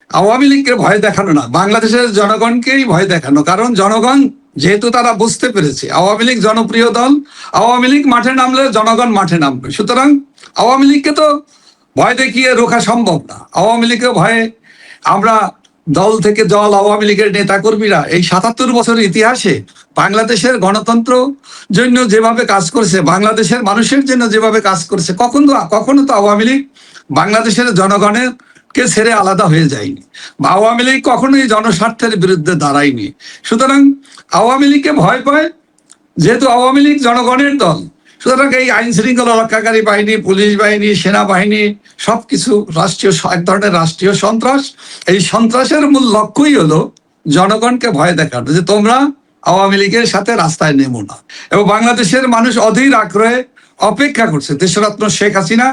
আওয়ামী লীগকে ভয় দেখানো না, বাংলাদেশের জনগণকেই ভয় দেখানো। কারণ জনগণ যেহেতু তারা বুঝতে পেরেছে আওয়ামী লীগ জনপ্রিয় দল, আওয়ামী লীগ মাঠে নামলে জনগণ মাঠে নামবে, সুতরাং আওয়ামী লীগকে তো ভয় দেখিয়ে রোখা সম্ভব না। আওয়ামী লীগের ভয়ে আমরা দল থেকে দল, আওয়ামী লীগের নেতা কর্মীরা এই ৭৭ বছরের ইতিহাসে বাংলাদেশের গণতন্ত্র জন্য যেভাবে কাজ করেছে, বাংলাদেশের মানুষের জন্য যেভাবে কাজ করেছে, কখনো তো আওয়ামী লীগ বাংলাদেশের জনগণের কে ছেড়ে আলাদা হয়ে যায়নি, বা আওয়ামী লীগ কখনোই জনস্বার্থের বিরুদ্ধে দাঁড়ায়নি। সুতরাং আওয়ামী লীগকে ভয় পায়, যেহেতু আওয়ামী লীগ জনগণের দল, সুতরাং এই আইন শৃঙ্খলা রক্ষাকারী বাহিনী, পুলিশ বাহিনী, সেনাবাহিনী সবকিছু রাষ্ট্রীয়, এক ধরনের রাষ্ট্রীয় সন্ত্রাস। এই সন্ত্রাসের মূল লক্ষ্যই হলো জনগণকে ভয় দেখানো, যে তোমরা আওয়ামী লীগের সাথে রাস্তায় নেমো না। এবং বাংলাদেশের মানুষ অধীর আগ্রহে অপেক্ষা করছে দেশরত্ন শেখ হাসিনা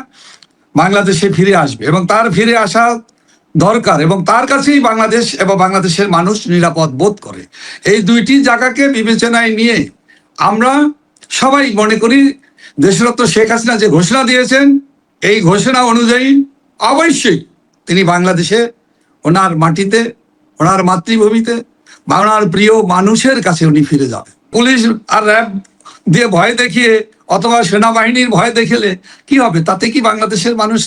বাংলাদেশে ফিরে আসবে, এবং তার ফিরে আসা দরকার, এবং তার কাছেই বাংলাদেশ এবং বাংলাদেশের মানুষ নিরাপদ বোধ করে। এই দুইটি জায়গাকে বিবেচনায় নিয়ে আমরা সবাই মনে করি দেশরত্ন শেখ হাসিনা যে ঘোষণা দিয়েছেন, এই ঘোষণা অনুযায়ী অবশ্যই তিনি বাংলাদেশে, ওনার মাটিতে, ওনার মাতৃভূমিতে, ওনার প্রিয় মানুষের কাছে উনি ফিরে যাবেন। পুলিশ আর র্যাব দিয়ে ভয় দেখিয়ে অথবা সেনাবাহিনীর ভয় দেখালে কি হবে? তাতে কি বাংলাদেশের মানুষ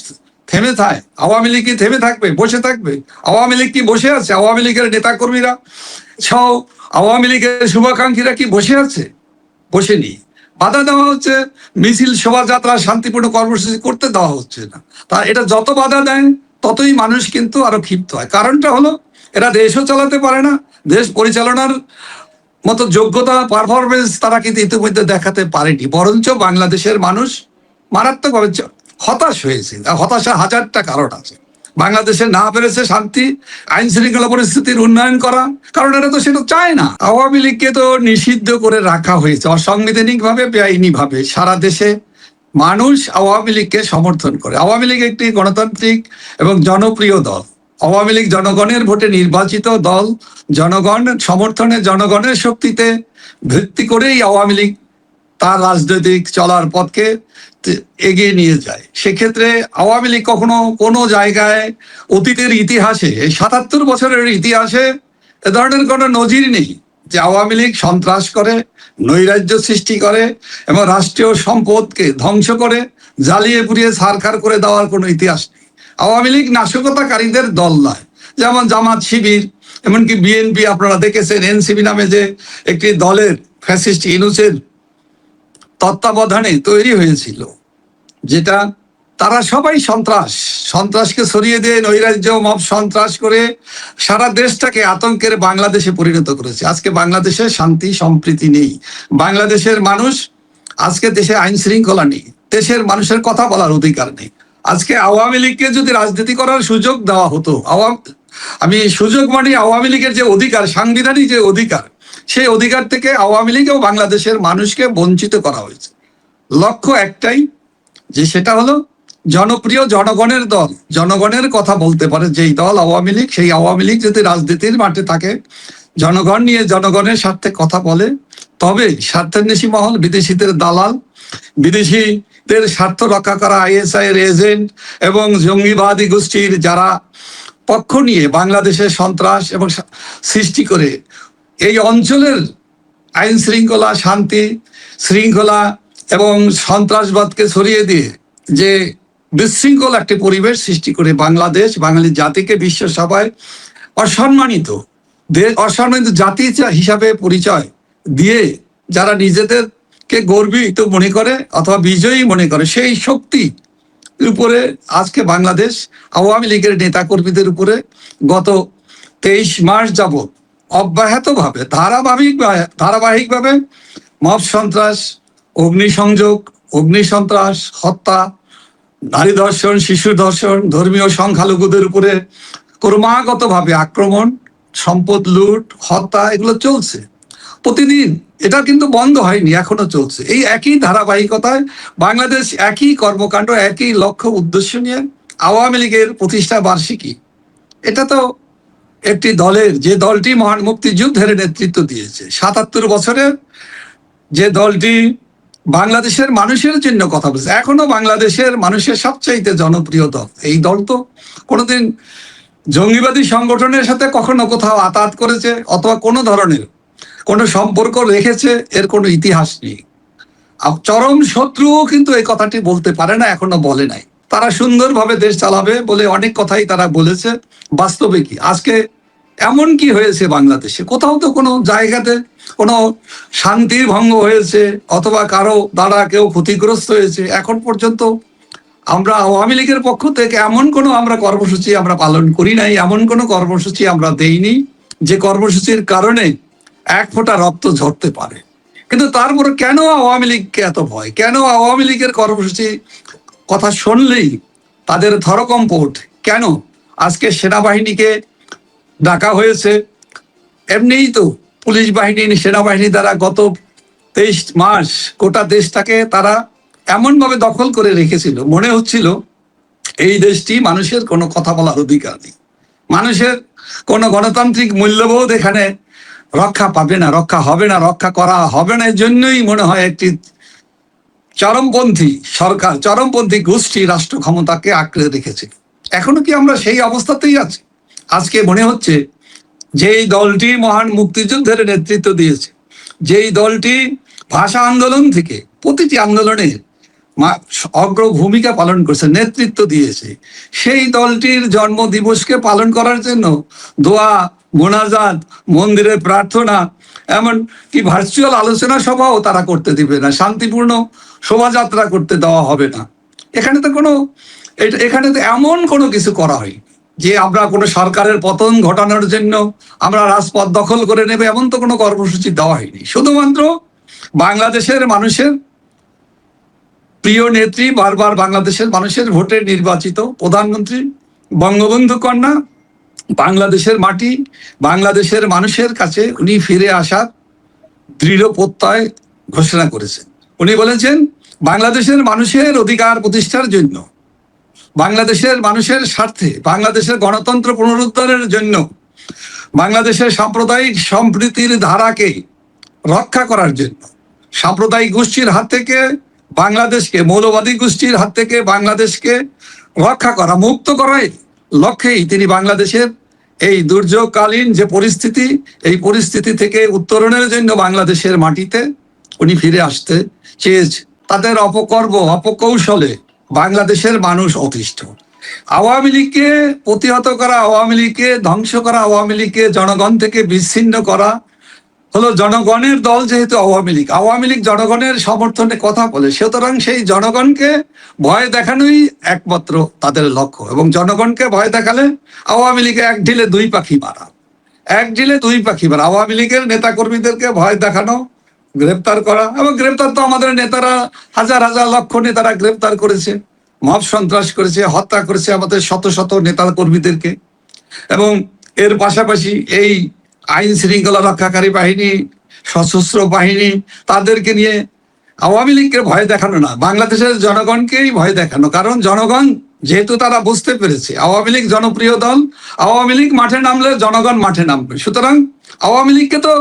থেমে থাকে? আওয়ামী লীগ কি থেমে থাকবে, বসে থাকবে? আওয়ামী লীগ কি বসে আছে? আওয়ামী লীগের নেতা কর্মীরা সহ আওয়ামী লীগের শুভাকাঙ্ক্ষীরা কি বসে আছে? বসেনি। বাধা দেওয়া হচ্ছে, মিছিল, শোভাযাত্রা, শান্তিপূর্ণ কর্মসূচি করতে দেওয়া হচ্ছে না। তা এটা যত বাধা দেয় ততই মানুষ কিন্তু আরো ক্ষিপ্ত হয়। কারণটা হলো এরা দেশও চালাতে পারে না, দেশ পরিচালনার মতো যোগ্যতা, পারফরমেন্স তারা কিন্তু ইতিমধ্যে দেখাতে পারেনি, বরঞ্চ বাংলাদেশের মানুষ মারাত্মকভাবে হতাশ হয়েছে। হতাশা হাজারটা কারণ আছে। বাংলাদেশে না পেরেছে শান্তি, আইন শৃঙ্খলা পরিস্থিতির উন্নয়ন করা, কারণ এরা তো সেটা চায় না। আওয়ামী লীগকে তো নিষিদ্ধ করে রাখা হয়েছে অসাংবিধানিক ভাবে, বেআইনি ভাবে। সারা দেশে মানুষ আওয়ামী লীগকে সমর্থন করে। আওয়ামী লীগ একটি গণতান্ত্রিক এবং জনপ্রিয় দল। আওয়ামী লীগ জনগণের ভোটে নির্বাচিত দল, জনগণ সমর্থনে, জনগণের শক্তিতে ভিত্তি করেই আওয়ামী লীগ তার রাজনৈতিক চলার পথকে এগিয়ে নিয়ে যায়। সেক্ষেত্রে আওয়ামী লীগ কখনো কোনো জায়গায় অতীতের ইতিহাসে, এই ৭৭ বছরের ইতিহাসে এ ধরনের কোনো নজির নেই যে আওয়ামী লীগ সন্ত্রাস করে, নৈরাজ্য সৃষ্টি করে এবং রাষ্ট্রীয় সম্পদকে ধ্বংস করে, জ্বালিয়ে পুড়িয়ে ছারখার করে দেওয়ার কোনো ইতিহাস নেই। আওয়ামী লীগ নাশকতাকারীদের দল নয়। যেমন জামাত, শিবির, এমনকি বিএনপি আপনারা দেখেছেন, এনসিপি নামে যে একটি দলের ফ্যাসিস্ট ইউনূসের তত্ত্বাবধানে তৈরি হয়েছিল, যেটা তারা সবাই সন্ত্রাসকে ছড়িয়ে দিয়ে নৈরাজ্য, মব সন্ত্রাস করে সারা দেশটাকে আতঙ্কের বাংলাদেশে পরিণত করেছে। আজকে বাংলাদেশে শান্তি সম্প্রীতি নেই। বাংলাদেশের মানুষ, আজকে দেশে আইন শৃঙ্খলা নেই, দেশের মানুষের কথা বলার অধিকার নেই। আজকে আওয়ামী লীগকে যদি রাজনীতি করার সুযোগ দেওয়া হতো, আমি সুযোগ মানে আওয়ামী লীগের যে অধিকার, সাংবিধানিক যে অধিকার, সেই অধিকার থেকে আওয়ামী লীগেও বাংলাদেশের মানুষকে বঞ্চিত করা হয়েছে। লক্ষ্য একটাই, যে সেটা হলো জনপ্রিয় জনগণের দল, জনগণের কথা বলতে পারে যেই দল আওয়ামী লীগ, সেই আওয়ামী লীগ যদি রাজনীতির মাঠে থাকে, জনগণ নিয়ে জনগণের স্বার্থে কথা বলে, তবে স্বার্থান্বেষী মহল, বিদেশিদের দালাল, বিদেশিদের স্বার্থ রক্ষা করা আইএসআই এর এজেন্ট এবং জঙ্গিবাদী গোষ্ঠীর যারা পক্ষ নিয়ে বাংলাদেশের সন্ত্রাস এবং সৃষ্টি করে এই অঞ্চলের আইন শৃঙ্খলা, শান্তি শৃঙ্খলা এবং সন্ত্রাসবাদকে ছড়িয়ে দিয়ে যে বিশৃঙ্খল একটি পরিবেশ সৃষ্টি করে বাংলাদেশ, বাঙালি জাতিকে বিশ্ব সভায় অসম্মানিত জাতি হিসাবে পরিচয় দিয়ে যারা নিজেদেরকে গর্বিত মনে করে অথবা বিজয়ী মনে করে, সেই শক্তি উপরে আজকে বাংলাদেশ আওয়ামী লীগের নেতা কর্মীদের উপরে গত 23 মাস যাবৎ অব্যাহতভাবে ধারাবাহিকভাবে মব সন্ত্রাস, অগ্নিসংযোগ, অগ্নিসন্ত্রাস, হত্যা, নারী ধর্ষণ, শিশু ধর্ষণ, ধর্মীয় সংখ্যালঘুদের উপরে ক্রমাগতভাবে আক্রমণ, সম্পদ লুট, হত্যা, এগুলো চলছে প্রতিদিন। এটা কিন্তু বন্ধ হয়নি, এখনো চলছে। এই একই ধারাবাহিকতায় বাংলাদেশ একই কর্মকাণ্ড, একই লক্ষ্য উদ্দেশ্য নিয়ে আওয়ামী লীগের প্রতিষ্ঠা বার্ষিকী, এটা তো একটি দলের, যে দলটি মহান মুক্তিযুদ্ধের নেতৃত্ব দিয়েছে, ৭৭ বছরের যে দলটি বাংলাদেশের মানুষের জন্য কথা বলছে, এখনো বাংলাদেশের মানুষের সবচাইতে জনপ্রিয় দল, এই দল তো কোনোদিন জঙ্গিবাদী সংগঠনের সাথে কখনো কোথাও আতাত করেছে অথবা কোনো ধরনের কোনো সম্পর্ক রেখেছে এর কোনো ইতিহাস নেই। চরম শত্রুও কিন্তু এই কথাটি বলতে পারে না, এখনো বলে নাই। তারা সুন্দরভাবে দেশ চালাবে বলে অনেক কথাই তারা বলেছে। বাস্তবে কি আজকে এমন কি হয়েছে বাংলাদেশে? কোথাও তো কোনো জায়গাতে কোনো শান্তির ভঙ্গ হয়েছে অথবা কারো দ্বারা কেউ ক্ষতিগ্রস্ত হয়েছে এখন পর্যন্ত আমরা আওয়ামী লীগের পক্ষ থেকে এমন কোনো আমরা কর্মসূচি আমরা পালন করি নাই, এমন কোনো কর্মসূচি আমরা দেইনি যে কর্মসূচির কারণে এক ফোঁটা রক্ত ঝরতে পারে। কিন্তু তারপরে কেন আওয়ামী লীগকে এত ভয়? কেন আওয়ামী লীগের কর্মসূচি কথা শুনলেই তাদের থরকম্প ওঠে? কেন আজকে সেনাবাহিনীকে ডাকা হয়েছে? এমনিই তো পুলিশ বাহিনী সেনাবাহিনী দ্বারা গত 23 মাস গোটা দেশটাকে তারা এমনভাবে দখল করে রেখেছিল, মনে হচ্ছিল এই দেশটি মানুষের কোনো কথা বলার অধিকার নেই, মানুষের কোনো গণতান্ত্রিক মূল্যবোধ এখানে রক্ষা পাবে না, রক্ষা হবে না, রক্ষা করা হবে না। এর জন্যই মনে হয় একটি চরমপন্থী সরকার, চরমপন্থী গোষ্ঠী রাষ্ট্র ক্ষমতাকে আঁকড়ে রেখেছে। এখনো কি আমরা সেই অবস্থাতেই আছি? আজকে মনে হচ্ছে যেই দলটি মহান মুক্তিযুদ্ধের নেতৃত্ব দিয়েছে, যেই দলটি ভাষা আন্দোলন থেকে প্রতিটি আন্দোলনে অগ্র ভূমিকা পালন করেছে, নেতৃত্ব দিয়েছে, সেই দলটির জন্ম দিবসকে পালন করার জন্য দোয়া, মোনাজাত, মন্দিরে প্রার্থনা, এমন কি ভার্চুয়াল আলোচনা সভাও তারা করতে দিবে না, শান্তিপূর্ণ শোভাযাত্রা করতে দেওয়া হবে না। এখানে তো কোনো এখানে তো এমন কোনো কিছু করা হয় যে আমরা কোনো সরকারের পতন ঘটানোর জন্য আমরা রাজপথ দখল করে নেবে, এমন তো কোনো কর্মসূচি দেওয়া হয়নি। শুধুমাত্র বাংলাদেশের মানুষের প্রিয় নেত্রী, বারবার বাংলাদেশের মানুষের ভোটে নির্বাচিত প্রধানমন্ত্রী বঙ্গবন্ধু কন্যা, বাংলাদেশের মাটি, বাংলাদেশের মানুষের কাছে উনি ফিরে আসার দৃঢ় প্রত্যয় ঘোষণা করেছেন। উনি বলেছেন বাংলাদেশের মানুষের অধিকার প্রতিষ্ঠার জন্য, বাংলাদেশের মানুষের স্বার্থে, বাংলাদেশের গণতন্ত্র পুনরুদ্ধারের জন্য, বাংলাদেশের সাম্প্রদায়িক সম্প্রীতির ধারাকে রক্ষা করার জন্য, সাম্প্রদায়িক গোষ্ঠীর হাত থেকে বাংলাদেশকে, মৌলবাদী গোষ্ঠীর হাত থেকে বাংলাদেশকে রক্ষা করা, মুক্ত করার লক্ষ্যেই তিনি বাংলাদেশের এই দুর্যোগকালীন যে পরিস্থিতি, এই পরিস্থিতি থেকে উত্তরণের জন্য বাংলাদেশের মাটিতে উনি ফিরে আসতে চেয়েছে। তাদের অপকর্ম, অপকৌশলে বাংলাদেশের মানুষ অতিষ্ঠ। আওয়ামী লীগকে প্রতিহত করা, আওয়ামী লীগকে ধ্বংস করা, আওয়ামী লীগকে জনগণ থেকে বিচ্ছিন্ন করা হলো জনগণের দল। যেহেতু আওয়ামী লীগ জনগণের সমর্থনে কথা বলে, সুতরাং সেই জনগণকে ভয় দেখানোই একমাত্র তাদের লক্ষ্য। এবং জনগণকে ভয় দেখালে আওয়ামী লীগে এক ঢিলে দুই পাখি মারা, এক ঢিলে দুই পাখি মারা। আওয়ামী লীগের নেতা কর্মীদেরকে ভয় দেখানো, গ্রেপ্তার করা, এবং গ্রেপ্তার তো আমাদের নেতারা হাজার হাজার লক্ষ নেতারা গ্রেপ্তার করেছে, মব সন্ত্রাস করেছে, হত্যা করেছে আমাদের শত শত নেতা কর্মীদেরকে। এবং এর পাশাপাশি এই আইন শৃঙ্খলা রক্ষাকারী বাহিনী, সশস্ত্র বাহিনী, তাদেরকে নিয়ে আওয়ামী লীগকে ভয় দেখানো না, বাংলাদেশের জনগণকেই ভয় দেখানো। কারণ জনগণ যেহেতু তারা বুঝতে পেরেছে আওয়ামী লীগ জনপ্রিয় দল, আওয়ামী লীগ মাঠে নামলে জনগণ মাঠে নামবে, সুতরাং আওয়ামী লীগকে তো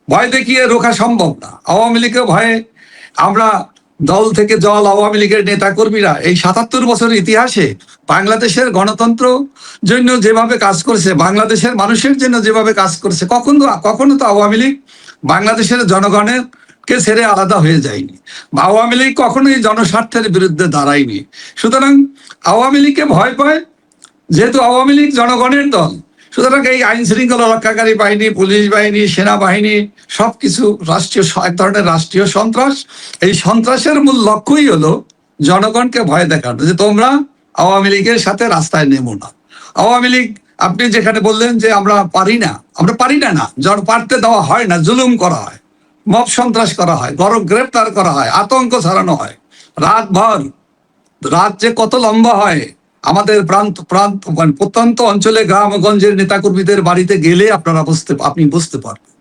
ভয় দেখিয়ে রোখা সম্ভব না। আওয়ামী লীগের ভয়ে আমরা দল থেকে দল, আওয়ামী লীগের নেতা কর্মীরা এই ৭৭ বছরের ইতিহাসে বাংলাদেশের গণতন্ত্র জন্য যেভাবে কাজ করেছে, বাংলাদেশের মানুষের জন্য যেভাবে কাজ করেছে, কখনো তো আওয়ামী লীগ বাংলাদেশের জনগণের কে ছেড়ে আলাদা হয়ে যায়নি। আওয়ামী লীগ কখনোই জনস্বার্থের বিরুদ্ধে দাঁড়ায়নি। সুতরাং আওয়ামী লীগকে ভয় পায়, যেহেতু আওয়ামী লীগ জনগণের দল, সুতরাং এই আইন শৃঙ্খলা রক্ষাকারী বাহিনী, পুলিশ বাহিনী, সেনাবাহিনী সবকিছু রাষ্ট্রীয়, এক ধরনের রাষ্ট্রীয় সন্ত্রাস। এই সন্ত্রাসের মূল লক্ষ্যই হলো জনগণকে ভয় দেখানো, যে তোমরা আওয়ামী লীগের সাথে রাস্তায় নেমো না। আওয়ামী লীগ, আপনি যেখানে বললেন যে আমরা পারি না, আমরা পারি না, পারতে দেওয়া হয় না, জুলুম করা হয়, মব সন্ত্রাস করা হয়, গ্রেপ্তার করা হয়, আতঙ্ক ছড়ানো হয়, রাতভর, রাত যে কত লম্বা হয়, আমাদের প্রত্যন্ত অঞ্চলে গ্রামগঞ্জের নেতাকর্মীদের বাড়িতে গেলে আপনি বুঝতে পারবেন।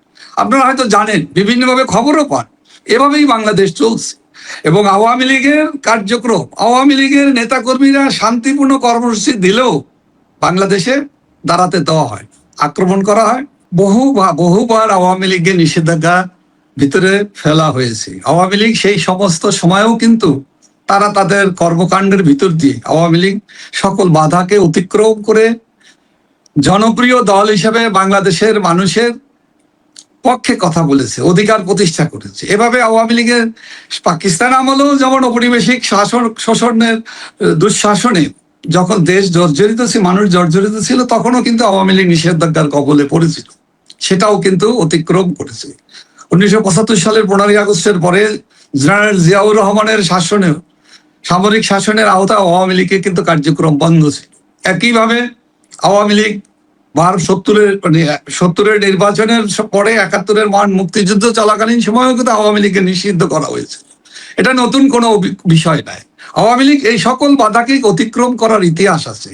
আপনারা হয়তো জানেন, বিভিন্নভাবে খবরও পান। এভাবেই বাংলাদেশ চলছে। এবং আওয়ামী লীগের কার্যক্রম, আওয়ামী লীগের নেতাকর্মীরা শান্তিপূর্ণ কর্মসূচি দিলেও বাংলাদেশে দাঁড়াতে দেওয়া হয়, আক্রমণ করা হয়। বহুবার আওয়ামী লীগের নিষেধাজ্ঞা ভিতরে ফেলা হয়েছে। আওয়ামী লীগ সেই সমস্ত সময়েও কিন্তু তারা তাদের কর্মকাণ্ডের ভিতর দিয়ে আওয়ামী লীগ সকল বাধাকে অতিক্রম করে জনপ্রিয় দল হিসেবে বাংলাদেশের মানুষের পক্ষে কথা বলেছে, অধিকার প্রতিষ্ঠা করেছে। এভাবে আওয়ামী লীগের পাকিস্তান আমলেও যেমন ঔপনিবেশিক শোষণের দুঃশাসনে যখন দেশ জর্জরিত ছিল, মানুষ জর্জরিত ছিল, তখনও কিন্তু আওয়ামী লীগ নিষেধাজ্ঞার কবলে পড়েছিল, সেটাও কিন্তু অতিক্রম করেছে। 1975 সালের 15ই আগস্টের পরে জেনারেল জিয়াউর রহমানের শাসনেও, সামরিক শাসনের আওতায় আওয়ামী লীগের কিন্তু কার্যক্রম বন্ধ ছিল। একইভাবে আওয়ামী লীগ 70-এর নির্বাচনের পরে 71-এর মহান মুক্তিযুদ্ধ চলাকালীন সময়ও কিন্তু আওয়ামী লীগকে নিষিদ্ধ করা হয়েছে। এটা নতুন কোনো বিষয় নয়। আওয়ামী লীগ এই সকল বাধাকে অতিক্রম করার ইতিহাস আছে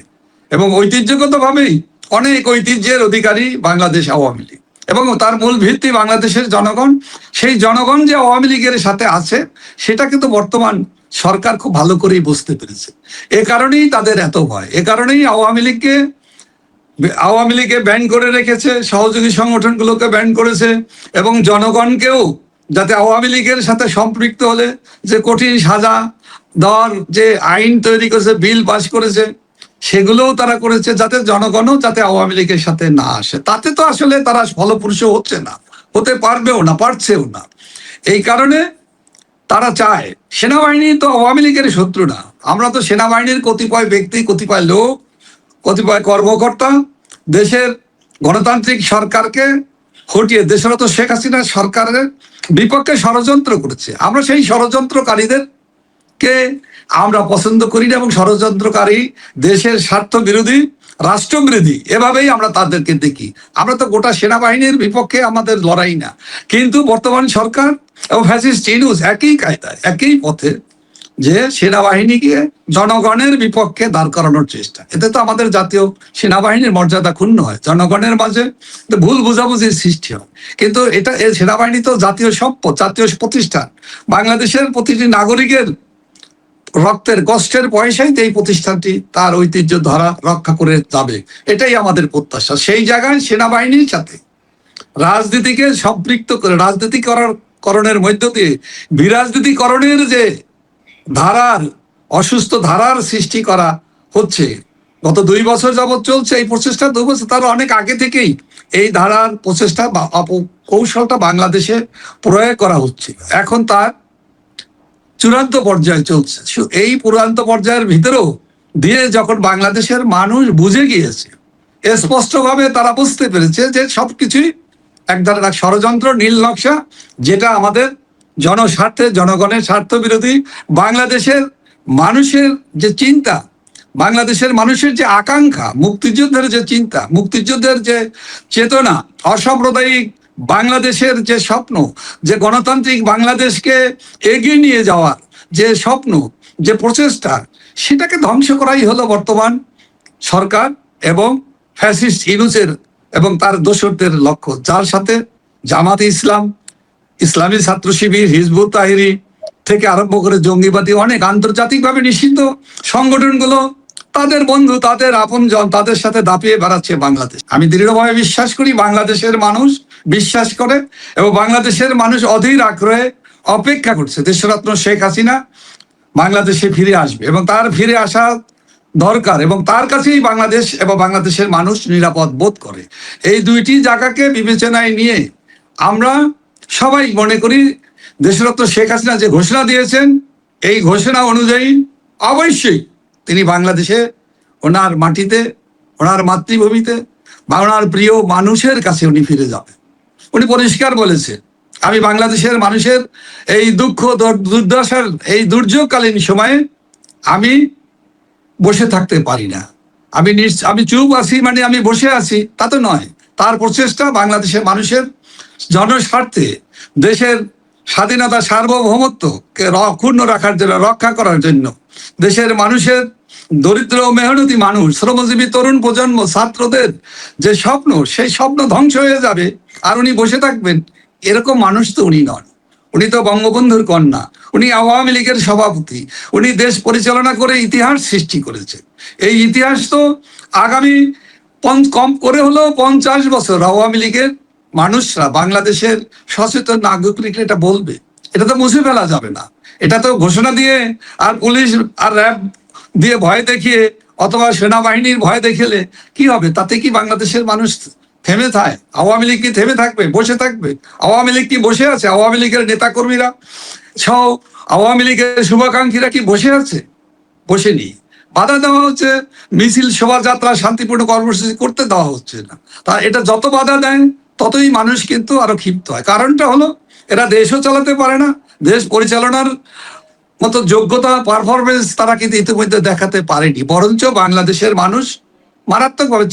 এবং ঐতিহ্যগতভাবেই অনেক ঐতিহ্যের অধিকারী বাংলাদেশ আওয়ামী লীগ, এবং তার মূল ভিত্তি বাংলাদেশের জনগণ। সেই জনগণ যে আওয়ামী লীগের সাথে আছে সেটা কিন্তু বর্তমান সরকার খুব ভালো করেই বুঝতে পেরেছে। এ কারণেই তাদের এত ভয়, এ কারণেই আওয়ামী লীগে ব্যান করে রেখেছে, সহযোগী সংগঠনগুলোকে ব্যান করেছে, এবং জনগণকেও যাতে আওয়ামী লীগের সাথে সম্পৃক্ত হলে যে কঠিন সাজা দেওয়ার যে আইন তৈরি করেছে, বিল পাস করেছে, সেগুলোও তারা করেছে যাতে জনগণও যাতে আওয়ামী লীগের সাথে না আসে। তাতে তো আসলে তারা ফলপ্রসূ হচ্ছে না, হতে পারবেও না, পারছেও না। এই কারণে তারা চায়, সেনাবাহিনী তো আওয়ামী লীগের শত্রু না, আমরা তো সেনাবাহিনীর কতিপয় ব্যক্তি, কতিপয় লোক, কতিপয় কর্মকর্তা দেশের গণতান্ত্রিক সরকারকে হটিয়ে দেশরত শেখ হাসিনা সরকারের বিপক্ষে ষড়যন্ত্র করেছে। আমরা সেই ষড়যন্ত্রকারীদেরকে আমরা পছন্দ করি না, এবং ষড়যন্ত্রকারী, দেশের স্বার্থ বিরোধী, রাষ্ট্রবিরোধী, এভাবেই আমরা তাদেরকে দেখি। আমরা তো গোটা সেনাবাহিনীর বিপক্ষে আমাদের লড়াই না, কিন্তু বর্তমান সরকার এবং ফ্যাসিস্ট ইউনূস একই কায়দায়, একই পথে যে সেনাবাহিনীকে জনগণের বিপক্ষে দাঁড় করানোর চেষ্টা। এতে তো আমাদের জাতীয় সেনাবাহিনীর মর্যাদা ক্ষুণ্ণ হয়, জনগণের মাঝে ভুল বোঝাবুঝির সৃষ্টি হয়। কিন্তু এটা সেনাবাহিনী তো জাতীয় সম্পদ, জাতীয় প্রতিষ্ঠান, বাংলাদেশের প্রতিটি নাগরিকের রক্তের কষ্টের পয়সায় এই প্রতিষ্ঠানটি তার ঐতিহ্য ধারা রক্ষা করে যাবে, এটাই আমাদের প্রত্যাশা। সেই জায়গায় সেনাবাহিনীর সাথে রাজনীতিকে সম্পৃক্ত করে, রাজনীতিকরণের মধ্য দিয়ে বিরাজনীতিকরণের যে ধারার, অসুস্থ ধারার সৃষ্টি করা হচ্ছে, গত 2 বছর যাবৎ চলছে এই প্রচেষ্টা। 2 বছর, তার অনেক আগে থেকেই এই ধারার প্রচেষ্টা বা কৌশলটা বাংলাদেশে প্রয়োগ করা হচ্ছে। এখন তার চূড়ান্ত পর্যায়ে চলছে। এই চূড়ান্ত পর্যায়ের ভিতরেও দিয়ে যখন বাংলাদেশের মানুষ বুঝে গিয়েছে, স্পষ্টভাবে তারা বুঝতে পেরেছে যে সবকিছুই এক ধরনের ষড়যন্ত্র, নীল নকশা, যেটা আমাদের জনস্বার্থে, জনগণের স্বার্থ বিরোধী। বাংলাদেশের মানুষের যে চিন্তা, বাংলাদেশের মানুষের যে আকাঙ্ক্ষা, মুক্তিযুদ্ধের যে চিন্তা, মুক্তিযুদ্ধের যে চেতনা, অসাম্প্রদায়িক বাংলাদেশের যে স্বপ্ন, যে গণতান্ত্রিক বাংলাদেশকে এগিয়ে নিয়ে যাওয়ার যে স্বপ্ন, যে প্রচেষ্টা, সেটাকে ধ্বংস করাই হলো বর্তমান সরকার এবং ফ্যাসিস্ট ইউনূসের এবং তার দোসরদের লক্ষ্য, যার সাথে জামাতে ইসলাম, ইসলামী ছাত্র শিবির, হিজবুত তাহরির থেকে আরম্ভ করে জঙ্গিবাদী অনেক আন্তর্জাতিকভাবে নিষিদ্ধ সংগঠনগুলো তাদের বন্ধু, তাদের আপনজন, তাদের সাথে দাপিয়ে বেড়াচ্ছে বাংলাদেশ। আমি দৃঢ়ভাবে বিশ্বাস করি বাংলাদেশের মানুষ বিশ্বাস করে, এবং বাংলাদেশের মানুষ অধীর আগ্রহে অপেক্ষা করছে দেশরত্ন শেখ হাসিনা বাংলাদেশে ফিরে আসবে, এবং তার ফিরে আসা দরকার, এবং তার কাছেই বাংলাদেশ এবং বাংলাদেশের মানুষ নিরাপদ বোধ করে। এই দুইটি জায়গাকে বিবেচনায় নিয়ে আমরা সবাই মনে করি দেশরত্ন শেখ হাসিনা যে ঘোষণা দিয়েছেন, এই ঘোষণা অনুযায়ী অবশ্যই তিনি বাংলাদেশে, ওনার মাটিতে, ওনার মাতৃভূমিতে, বা ওনার প্রিয় মানুষের কাছে উনি ফিরে যাবেন। উনি পরিষ্কার বলেছে, আমি বাংলাদেশের মানুষের এই দুঃখ দুর্দশার, এই দুর্যোগকালীন সময়ে আমি বসে থাকতে পারি না। আমি চুপ আছি মানে আমি বসে আছি তা তো নয়। তার প্রচেষ্টা বাংলাদেশের মানুষের জনস্বার্থে, দেশের স্বাধীনতা, সার্বভৌমত্বকে অক্ষুণ্ণ রাখার জন্য, রক্ষা করার জন্য, দেশের মানুষের, দরিদ্র মেহনতি মানুষ, শ্রমজীবী তরুণ প্রজন্ম, ছাত্রদের যে স্বপ্ন, সেই স্বপ্ন ধ্বংস হয়ে যাবে আর উনি বসে থাকবেন, এরকম মানুষ তো উনি নন। উনি তো বঙ্গবন্ধুর কন্যা, উনি আওয়ামী লীগের সভাপতি, উনি দেশ পরিচালনা করে ইতিহাস সৃষ্টি করেছেন। এই ইতিহাস তো আগামী কম করে হলেও 50 বছর আওয়ামী লীগের মানুষরা, বাংলাদেশের সচেতন নাগরিকরা এটা বলবে, এটা তো মুছে ফেলা যাবে না। এটা তো ঘোষণা দিয়ে আর পুলিশ আর র্যাব দিয়ে ভয় দেখিয়ে অথবা সেনাবাহিনীর ভয় দেখালে কি হবে? তাতে কি বাংলাদেশের মানুষ থেমে থাকে? আওয়ামী লীগ কি থেমে থাকবে, বসে থাকবে? আওয়ামী লীগ কি বসে আছে? আওয়ামী লীগের নেতাকর্মীরা সহ আওয়ামী লীগের শুভাকাঙ্ক্ষীরা কি বসে আছে? বসেনি। বাধা দেওয়া হচ্ছে, মিছিল শোভাযাত্রা শান্তিপূর্ণ কর্মসূচি করতে দেওয়া হচ্ছে না। তা এটা যত বাধা দেয় ততই মানুষ কিন্তু আরো ক্ষিপ্ত হয়। কারণটা হলো এরা দেশও চালাতে পারে না, দেশ পরিচালনার মতো যোগ্যতা পারফরমেন্স তারা কিন্তু ইতিমধ্যে দেখাতে পারেনি। বরঞ্চ বাংলাদেশের মানুষ মারাত্মকভাবে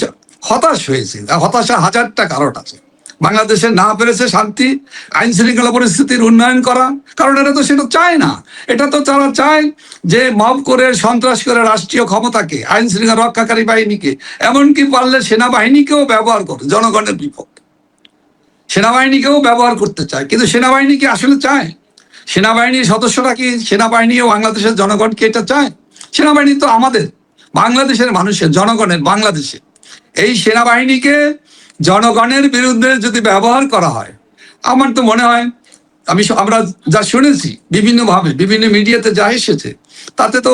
হতাশ হয়েছে। হতাশা হাজারটা কারণ আছে। বাংলাদেশে না পেরেছে শান্তি, আইন শৃঙ্খলা পরিস্থিতির উন্নয়ন করা, কারণ এরা তো সেটা চায় না। এটা তো তারা চায় যে মব করে, সন্ত্রাস করে রাষ্ট্রীয় ক্ষমতাকে, আইন শৃঙ্খলা রক্ষাকারী বাহিনীকে, এমনকি পারলে সেনাবাহিনীকেও ব্যবহার করে জনগণের বিপক্ষে। সেনাবাহিনীকেও ব্যবহার করতে চায়, কিন্তু সেনাবাহিনী কি আসলে চায়? সেনাবাহিনীর সদস্যরা কি, সেনাবাহিনী ও বাংলাদেশের জনগণকে এটা চায়? সেনাবাহিনী তো আমাদের বাংলাদেশের মানুষের, জনগণের, বাংলাদেশে। এই সেনাবাহিনীকে জনগণের বিরুদ্ধে যদি ব্যবহার করা হয়, আমার তো মনে হয়, আমরা যা শুনেছি বিভিন্নভাবে বিভিন্ন মিডিয়াতে যা এসেছে, তাতে তো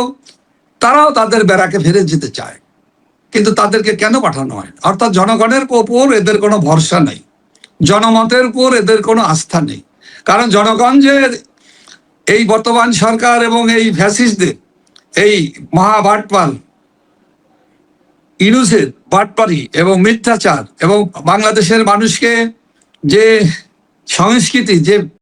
তারাও তাদের ব্যারাকে ফিরে যেতে চায়, কিন্তু তাদেরকে কেন পাঠানো হয়? অর্থাৎ জনগণের উপর এদের কোনো ভরসা নেই, জনমতের উপর এদের কোনো আস্থা নেই। কারণ জনগণ যে এই বর্তমান সরকার এবং এই ফ্যাসিস্টদের, এই মহাবাটপাল ইনুসের বাটপারি এবং মিথ্যাচার এবং বাংলাদেশের মানুষকে যে সংস্কৃতি, যে